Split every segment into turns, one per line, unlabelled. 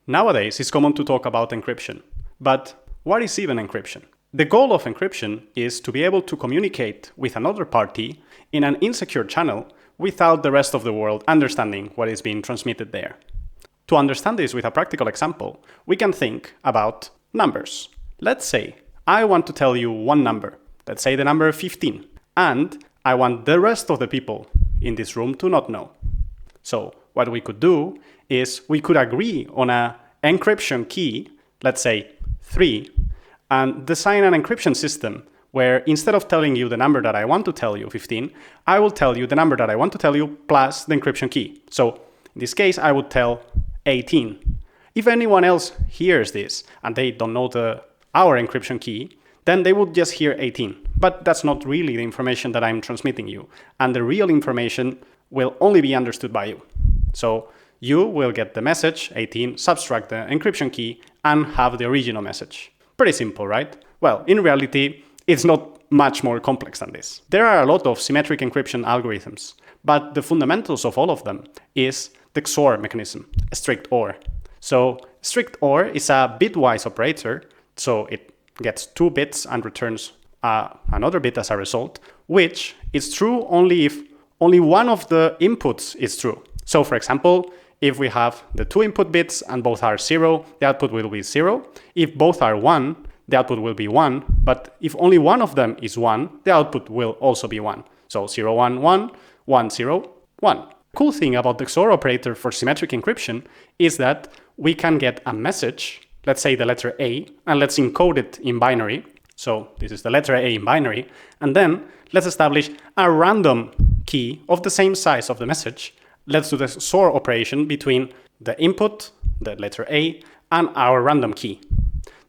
Nowadays, it's common to talk about encryption. But what is even encryption? The goal of encryption is to be able to communicate with another party in an insecure channel without the rest of the world understanding what is being transmitted there. To understand this with a practical example, we can think about numbers. Let's say I want to tell you one number, let's say the number 15, and I want the rest of the people in this room to not know. So what we could do is we could agree on an encryption key, let's say 3, and design an encryption system where instead of telling you the number that I want to tell you, 15, I will tell you the number that I want to tell you plus the encryption key. So in this case, I would tell 18. If anyone else hears this and they don't know our encryption key, then they would just hear 18. But that's not really the information that I'm transmitting you. And the real information will only be understood by you. So you will get the message 18, subtract the encryption key, and have the original message. Pretty simple, right? Well, in reality, it's not much more complex than this. There are a lot of symmetric encryption algorithms, but the fundamentals of all of them is the XOR mechanism, a strict OR. So strict OR is a bitwise operator, so it gets 2 bits and returns another bit as a result, which is true only if only one of the inputs is true. So for example, if we have the 2 input bits and both are 0, the output will be 0. If both are 1, the output will be 1. But if only one of them is 1, the output will also be 1. So 0, 1, 1, 1, 0, 1. Cool thing about the XOR operator for symmetric encryption is that we can get a message, let's say the letter A, and let's encode it in binary. So this is the letter A in binary. And then let's establish a random key of the same size of the message. Let's do the XOR operation between the input, the letter A, and our random key.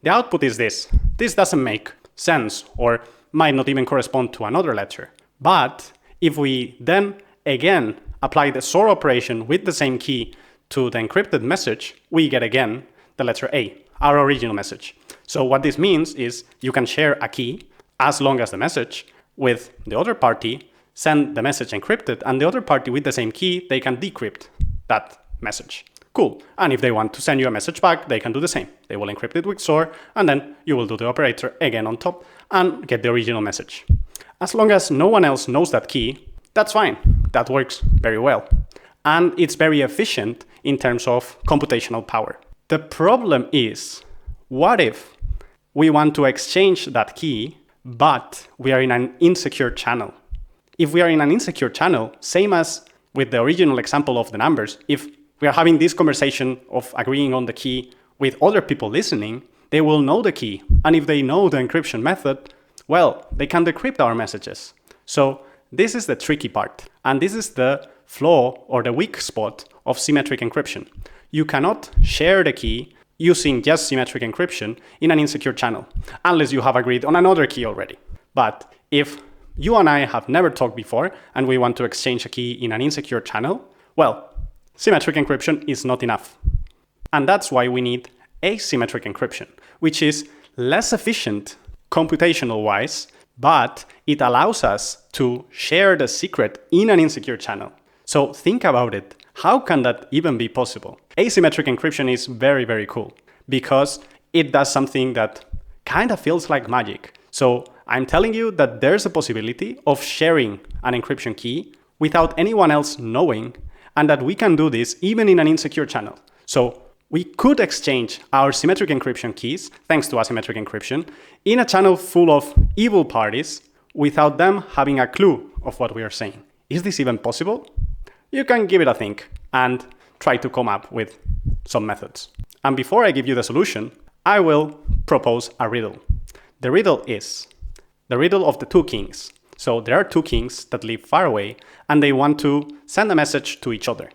The output is this. This doesn't make sense or might not even correspond to another letter. But if we then again apply the XOR operation with the same key to the encrypted message, we get again the letter A, our original message. So what this means is you can share a key as long as the message with the other party, send the message encrypted, and the other party with the same key, they can decrypt that message. Cool. And if they want to send you a message back, they can do the same. They will encrypt it with XOR, and then you will do the operator again on top and get the original message. As long as no one else knows that key, that's fine. That works very well. And it's very efficient in terms of computational power. The problem is, what if we want to exchange that key, but we are in an insecure channel? If we are in an insecure channel, same as with the original example of the numbers, if we are having this conversation of agreeing on the key with other people listening, they will know the key. And if they know the encryption method, well, they can decrypt our messages. So this is the tricky part. And this is the flaw or the weak spot of symmetric encryption. You cannot share the key using just symmetric encryption in an insecure channel, unless you have agreed on another key already. But if you and I have never talked before and we want to exchange a key in an insecure channel, well, symmetric encryption is not enough. And that's why we need asymmetric encryption, which is less efficient computational-wise, but it allows us to share the secret in an insecure channel. So think about it. How can that even be possible? Asymmetric encryption is very, very cool because it does something that kind of feels like magic. So I'm telling you that there's a possibility of sharing an encryption key without anyone else knowing, and that we can do this even in an insecure channel. So we could exchange our symmetric encryption keys, thanks to asymmetric encryption, in a channel full of evil parties without them having a clue of what we are saying. Is this even possible? You can give it a think and try to come up with some methods. And before I give you the solution, I will propose a riddle. The riddle is the riddle of the 2 kings. So there are 2 kings that live far away and they want to send a message to each other.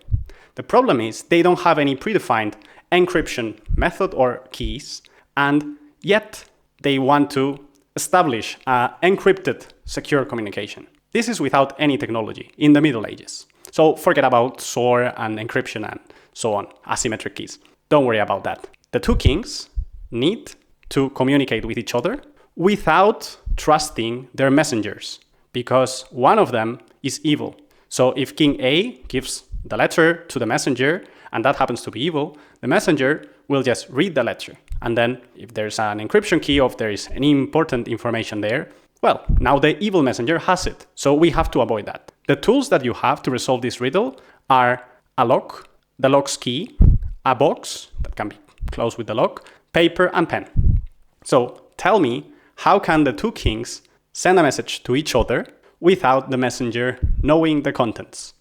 The problem is they don't have any predefined encryption method or keys, and yet they want to establish an encrypted secure communication. This is without any technology in the Middle Ages. So forget about XOR and encryption and so on, asymmetric keys. Don't worry about that. The 2 kings need to communicate with each other without trusting their messengers, because one of them is evil. So if King A gives the letter to the messenger, and that happens to be evil, the messenger will just read the ledger. And then if there's an encryption key or if there is any important information there, well, now the evil messenger has it. So we have to avoid that. The tools that you have to resolve this riddle are a lock, the lock's key, a box that can be closed with the lock, paper, and pen. So tell me, how can the two kings send a message to each other without the messenger knowing the contents?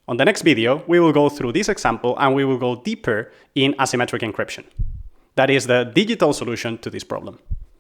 On the next video, we will go through this example and we will go deeper in asymmetric encryption. That is the digital solution to this problem.